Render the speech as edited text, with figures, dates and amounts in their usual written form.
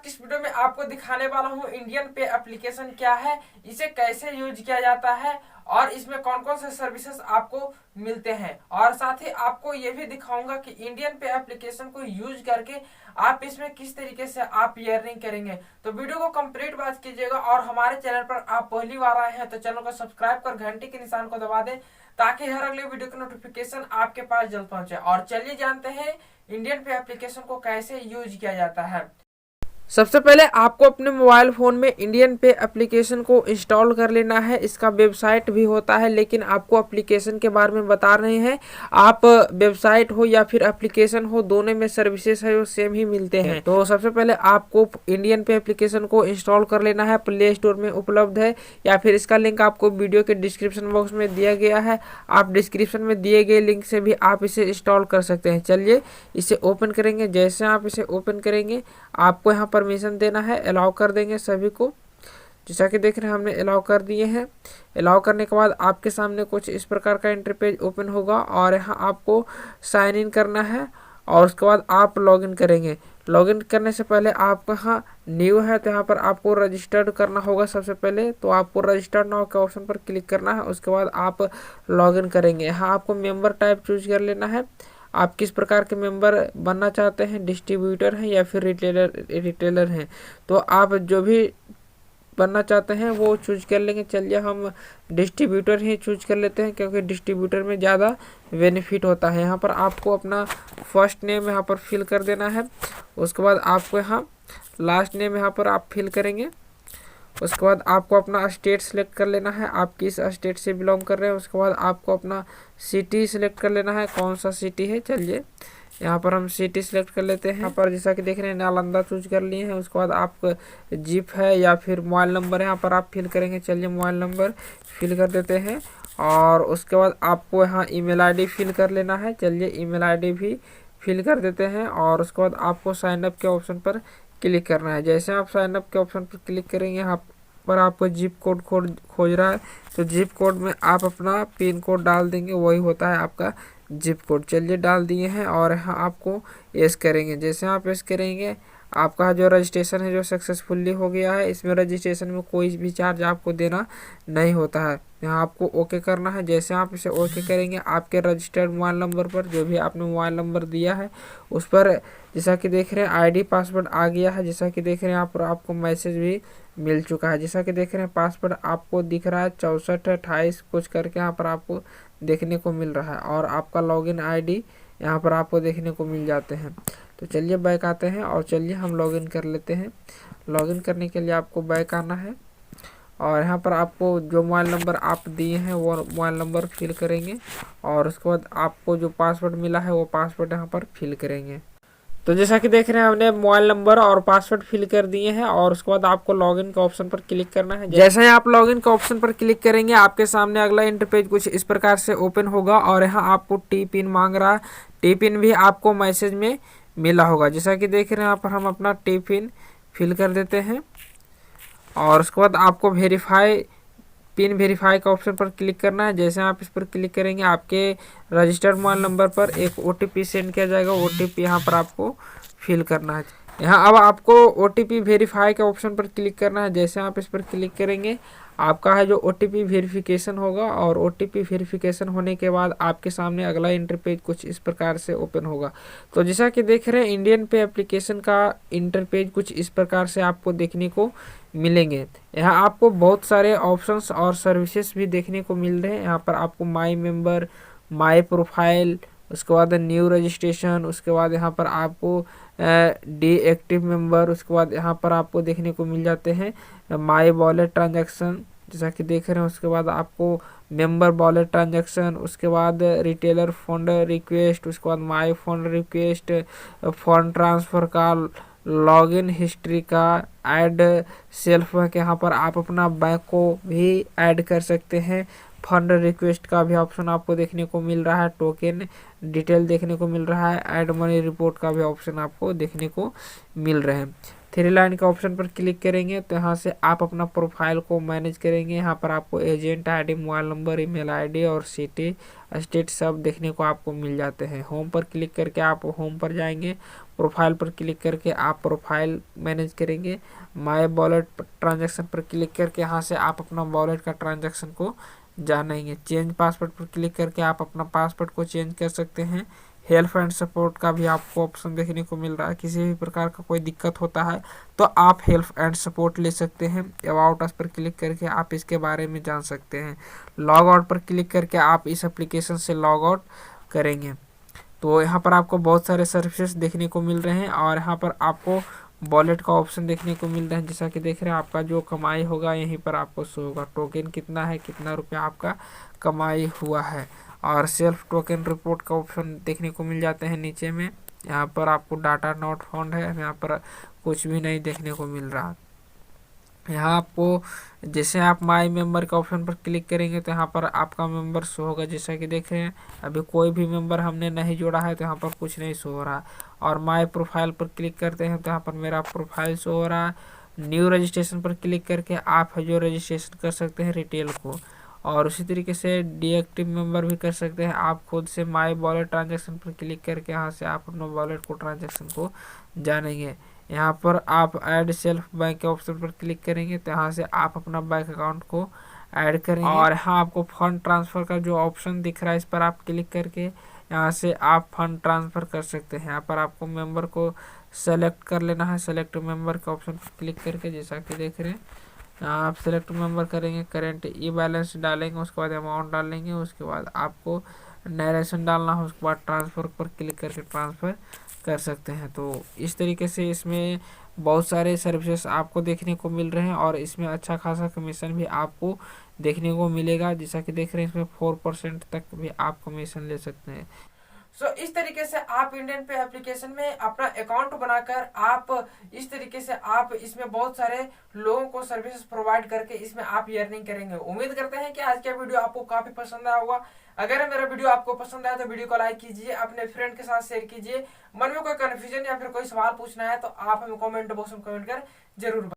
आज इस वीडियो में आपको दिखाने वाला हूँ इंडियन पे एप्लीकेशन क्या है, इसे कैसे यूज किया जाता है और इसमें कौन कौन से सर्विसेज आपको मिलते हैं। और साथ ही आपको ये भी दिखाऊंगा कि इंडियन पे एप्लीकेशन को यूज करके आप इसमें किस तरीके से आप अर्निंग करेंगे। तो वीडियो को कंप्लीट बात कीजिएगा और हमारे चैनल पर आप पहली बार आए हैं तो चैनल को सब्सक्राइब कर घंटी के निशान को दबा दें ताकि हर अगले वीडियो का नोटिफिकेशन आपके पास जल्द पहुंचे। और चलिए जानते हैं इंडियन पे एप्लीकेशन को कैसे यूज किया जाता है। सबसे पहले आपको अपने मोबाइल फ़ोन में इंडियन पे एप्लीकेशन को इंस्टॉल कर लेना है। इसका वेबसाइट भी होता है, लेकिन आपको एप्लीकेशन के बारे में बता रहे हैं। आप वेबसाइट हो या फिर एप्लीकेशन हो, दोनों में सर्विसेज है वो सेम ही मिलते हैं। तो सबसे पहले आपको इंडियन पे एप्लीकेशन को इंस्टॉल कर लेना है। प्ले स्टोर में उपलब्ध है या फिर इसका लिंक आपको वीडियो के डिस्क्रिप्शन बॉक्स में दिया गया है। आप डिस्क्रिप्शन में दिए गए लिंक से भी आप इसे इंस्टॉल कर सकते हैं। चलिए इसे ओपन करेंगे। जैसे आप इसे ओपन करेंगे आपको यहाँ परमिशन देना है, अलाउ कर देंगे सभी को। जैसा कि देख रहे हैं हमने अलाउ कर दिए हैं। अलाउ करने के बाद आपके सामने कुछ इस प्रकार का इंटरपेज ओपन होगा और यहाँ आपको साइन इन करना है और उसके बाद आप लॉगिन करेंगे। लॉगिन करने से पहले आप यहाँ न्यू है तो यहाँ पर आपको रजिस्टर्ड करना होगा। सबसे पहले तो आपको रजिस्टर्ड नाउ के ऑप्शन पर क्लिक करना है, उसके बाद आप लॉगिन करेंगे। यहाँ आपको मेंबर टाइप चूज कर लेना है। आप किस प्रकार के मेंबर बनना चाहते हैं, डिस्ट्रीब्यूटर हैं या फिर रिटेलर हैं, तो आप जो भी बनना चाहते हैं वो चूज कर लेंगे। चलिए हम डिस्ट्रीब्यूटर ही चूज कर लेते हैं क्योंकि डिस्ट्रीब्यूटर में ज़्यादा बेनिफिट होता है। यहाँ पर आपको अपना फर्स्ट नेम यहाँ पर फिल कर देना है। उसके बाद आपको यहाँ लास्ट नेम यहाँ पर आप फिल करेंगे। उसके बाद आपको अपना स्टेट सेलेक्ट कर लेना है, आप किस स्टेट से बिलोंग कर रहे हैं। उसके बाद आपको अपना सिटी सेलेक्ट कर लेना है, कौन सा सिटी है। चलिए यहाँ पर हम सिटी सेलेक्ट कर लेते हैं। यहाँ पर जैसा कि देख रहे हैं नालंदा चूज कर लिए हैं। उसके बाद आप जिप है या फिर मोबाइल नंबर है यहाँ पर आप फिल करेंगे। चलिए मोबाइल नंबर फिल कर देते हैं और उसके बाद आपको यहाँ ईमेल आईडी फिल कर लेना है। चलिए ईमेल आईडी भी फिल कर देते हैं और उसके बाद आपको साइनअप के ऑप्शन पर क्लिक करना है। जैसे आप साइनअप के ऑप्शन पर क्लिक करेंगे यहाँ पर आपको जिप कोड खोज रहा है, तो जिप कोड में आप अपना पिन कोड डाल देंगे, वही होता है आपका जिप कोड। चलिए डाल दिए हैं और यहाँ आपको यस करेंगे। जैसे आप यस करेंगे आपका जो रजिस्ट्रेशन है जो सक्सेसफुली हो गया है। इसमें रजिस्ट्रेशन में कोई भी चार्ज आपको देना नहीं होता है। यहाँ आपको ओके करना है। जैसे आप इसे ओके करेंगे आपके रजिस्टर्ड मोबाइल नंबर पर जो भी आपने मोबाइल नंबर दिया है उस पर जैसा कि देख रहे हैं आईडी पासवर्ड आ गया है। जैसा कि देख रहे हैं यहाँ पर आपको मैसेज भी मिल चुका है। जैसा कि देख रहे हैं पासवर्ड आपको दिख रहा है 6428 कुछ करके यहाँ पर आपको देखने को मिल रहा है और आपका लॉगिन आईडी यहाँ पर आपको देखने को मिल जाते हैं। तो चलिए बैक आते हैं और चलिए हम लॉगिन कर लेते हैं। लॉगिन करने के लिए आपको बैक आना है और यहाँ पर आपको जो मोबाइल नंबर आप दिए हैं वो मोबाइल नंबर फिल करेंगे और उसके बाद आपको जो पासवर्ड मिला है वो पासवर्ड यहाँ पर फिल करेंगे। तो जैसा कि देख रहे हैं हमने मोबाइल नंबर और पासवर्ड फिल कर दिए हैं और उसके बाद आपको लॉगिन के ऑप्शन पर क्लिक करना है। जैसे ही आप लॉगिन के ऑप्शन पर क्लिक करेंगे आपके सामने अगला इंटरपेज कुछ इस प्रकार से ओपन होगा और यहाँ आपको टी पिन मांग रहा है। टी पिन भी आपको मैसेज में मिला होगा। जैसा कि देख रहे हैं यहाँ पर हम अपना टी पिन फिल कर देते हैं और उसके बाद आपको पिन वेरीफाई का ऑप्शन पर क्लिक करना है। जैसे आप इस पर क्लिक करेंगे आपके रजिस्टर्ड मोबाइल नंबर पर एक ओटीपी सेंड किया जाएगा। ओटीपी यहाँ पर आपको फिल करना है। यहाँ अब आपको ओटीपी वेरीफाई के ऑप्शन पर क्लिक करना है। जैसे आप इस पर क्लिक करेंगे आपका है जो ओटीपी वेरिफिकेशन होगा और ओटीपी वेरिफिकेशन होने के बाद आपके सामने अगला इंटरपेज कुछ इस प्रकार से ओपन होगा। तो जैसा कि देख रहे हैं इंडियन पे एप्लीकेशन का इंटरपेज कुछ इस प्रकार से आपको देखने को मिलेंगे। यहाँ आपको बहुत सारे ऑप्शंस और सर्विसेज भी देखने को मिल रहे हैं। यहाँ पर आपको माई मेंबर, माई प्रोफाइल, उसके बाद न्यू रजिस्ट्रेशन, उसके बाद यहाँ पर आपको डीएक्टिव मेंबर, उसके बाद यहाँ पर आपको देखने को मिल जाते हैं माई वॉलेट ट्रांजैक्शन जैसा कि देख रहे हैं। उसके बाद आपको मेंबर वॉलेट ट्रांजैक्शन, उसके बाद रिटेलर फंड रिक्वेस्ट, उसके बाद माई फंड रिक्वेस्ट, फंड ट्रांसफ़र का, लॉगिन हिस्ट्री का, ऐड सेल्फ बैंक, यहाँ पर आप अपना बैंक को भी ऐड कर सकते हैं। फंड रिक्वेस्ट का भी ऑप्शन आपको देखने को मिल रहा है। टोकन डिटेल देखने को मिल रहा है। ऐड मनी रिपोर्ट का भी ऑप्शन आपको देखने को मिल रहे हैं। थ्री लाइन का ऑप्शन पर क्लिक करेंगे तो यहाँ से आप अपना प्रोफाइल को मैनेज करेंगे। यहाँ पर आपको agent ID, mobile number, email ID और सिटी स्टेट सब देखने को आपको मिल जाते हैं। होम पर क्लिक करके आप होम पर जाएंगे, प्रोफाइल पर क्लिक करके आप प्रोफाइल मैनेज करेंगे। माय वॉलेट ट्रांजैक्शन पर क्लिक करके यहाँ से आप अपना वॉलेट का ट्रांजैक्शन को जानेंगे। चेंज पासवर्ड पर क्लिक करके आप अपना पासवर्ड को चेंज कर सकते हैं। हेल्प एंड सपोर्ट का भी आपको ऑप्शन देखने को मिल रहा है। किसी भी प्रकार का कोई दिक्कत होता है तो आप हेल्प एंड सपोर्ट ले सकते हैं। अबाउट अस पर क्लिक करके आप इसके बारे में जान सकते हैं। लॉग आउट पर क्लिक करके आप इस एप्लीकेशन से लॉग आउट करेंगे तो यहाँ पर आपको बहुत सारे सर्विसेज देखने को मिल रहे हैं और यहाँ पर आपको वॉलेट का ऑप्शन देखने को मिल रहा है। जैसा कि देख रहे हैं आपका जो कमाई होगा यहीं पर आपको शो होगा। टोकन कितना है, कितना रुपया आपका कमाई हुआ है और सेल्फ टोकन रिपोर्ट का ऑप्शन देखने को मिल जाते हैं नीचे में। यहाँ पर आपको डाटा नॉट फाउंड है, यहाँ पर कुछ भी नहीं देखने को मिल रहा। यहाँ आपको जैसे आप माई मेंबर का ऑप्शन पर क्लिक करेंगे तो यहाँ पर आपका मेंबर शो होगा। जैसा कि देख रहे हैं अभी कोई भी मेंबर हमने नहीं जोड़ा है तो यहाँ पर कुछ नहीं शो हो रहा। और माई प्रोफाइल पर क्लिक करते हैं तो यहाँ पर मेरा प्रोफाइल शो हो रहा है। न्यू रजिस्ट्रेशन पर क्लिक करके आप जो रजिस्ट्रेशन कर सकते हैं रिटेल को, और उसी तरीके से डीएक्टिव मेंबर भी कर सकते हैं आप खुद से। माई वॉलेट ट्रांजैक्शन पर क्लिक करके यहाँ से आप अपना वॉलेट को ट्रांजैक्शन को जानेंगे। यहाँ पर आप ऐड सेल्फ बैंक के ऑप्शन पर क्लिक करेंगे तो यहाँ से आप अपना बैंक अकाउंट को ऐड करेंगे। और यहाँ आपको फंड ट्रांसफ़र का जो ऑप्शन दिख रहा है इस पर आप क्लिक करके यहाँ से आप फंड ट्रांसफ़र कर सकते हैं। यहाँ पर आपको मेंबर को सेलेक्ट कर लेना है। सेलेक्ट मेंबर के ऑप्शन पर क्लिक करके जैसा कि देख रहे हैं आप सेलेक्ट मेंबर करेंगे, करेंट ई बैलेंस डालेंगे, उसके बाद अमाउंट डालेंगे, उसके बाद आपको नरेशन डालना है, उसके बाद ट्रांसफ़र पर क्लिक करके ट्रांसफ़र कर सकते हैं। तो इस तरीके से इसमें बहुत सारे सर्विसेज आपको देखने को मिल रहे हैं और इसमें अच्छा खासा कमीशन भी आपको देखने को मिलेगा। जैसा कि देख रहे हैं इसमें 4% तक भी आप कमीशन ले सकते हैं। इस तरीके से आप इंडियन पे एप्लीकेशन में अपना अकाउंट बनाकर आप इस तरीके से आप इसमें बहुत सारे लोगों को सर्विसेज प्रोवाइड करके इसमें आप अर्निंग करेंगे। उम्मीद करते हैं कि आज का वीडियो आपको काफी पसंद आया होगा। अगर मेरा वीडियो आपको पसंद आया तो वीडियो को लाइक कीजिए, अपने फ्रेंड के साथ शेयर कीजिए। मन में कोई कंफ्यूजन या फिर कोई सवाल पूछना है तो आप हमें कमेंट बॉक्स में कमेंट कर जरूर